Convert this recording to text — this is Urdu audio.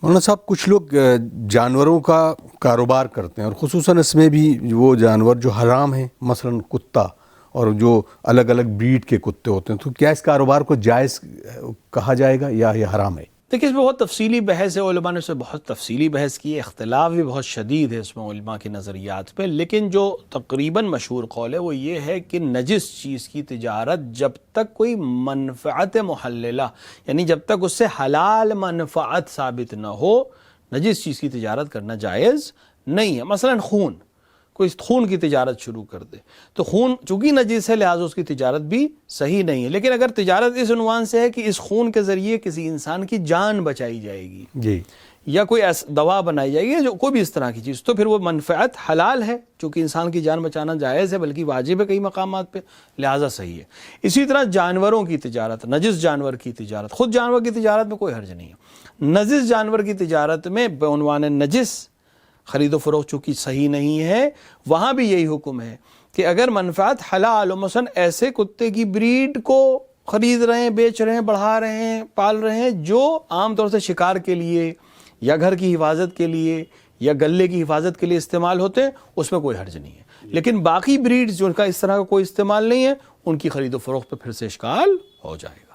مولانا صاحب کچھ لوگ جانوروں کا کاروبار کرتے ہیں اور خصوصاً اس میں بھی وہ جانور جو حرام ہیں، مثلا کتا اور جو الگ الگ بریڈ کے کتے ہوتے ہیں، تو کیا اس کاروبار کو جائز کہا جائے گا یا یہ حرام ہے؟ دیکھیے اس میں بہت تفصیلی بحث ہے، علماء نے اس میں بہت تفصیلی بحث کی ہے، اختلاف بھی بہت شدید ہے اس میں علماء کے نظریات پہ، لیکن جو تقریباً مشہور قول ہے وہ یہ ہے کہ نجس چیز کی تجارت جب تک کوئی منفعت محللہ، یعنی جب تک اس سے حلال منفعت ثابت نہ ہو، نجس چیز کی تجارت کرنا جائز نہیں ہے۔ مثلا کوئی خون کی تجارت شروع کر دے تو خون چونکہ نجس ہے لہٰذا اس کی تجارت بھی صحیح نہیں ہے، لیکن اگر تجارت اس عنوان سے ہے کہ اس خون کے ذریعے کسی انسان کی جان بچائی جائے گی جی، یا کوئی دوا بنائی جائے گی، جو کوئی بھی اس طرح کی چیز، تو پھر وہ منفعت حلال ہے، چونکہ انسان کی جان بچانا جائز ہے بلکہ واجب ہے کئی مقامات پہ، لہٰذا صحیح ہے۔ اسی طرح جانوروں کی تجارت، نجس جانور کی تجارت، خود جانور کی تجارت میں کوئی حرج نہیں ہے، نجس جانور کی تجارت میں بعنوان نجس خرید و فروخت چونکہ صحیح نہیں ہے، وہاں بھی یہی حکم ہے کہ اگر منفعت حلال ہو، مثلا ایسے کتے کی بریڈ کو خرید رہے ہیں، بیچ رہے ہیں، بڑھا رہے ہیں، پال رہے ہیں جو عام طور سے شکار کے لیے یا گھر کی حفاظت کے لیے یا گلے کی حفاظت کے لیے استعمال ہوتے ہیں، اس میں کوئی حرج نہیں ہے، لیکن باقی بریڈز جو کا اس طرح کا کوئی استعمال نہیں ہے، ان کی خرید و فروخت پہ پھر سے اشکال ہو جائے گا۔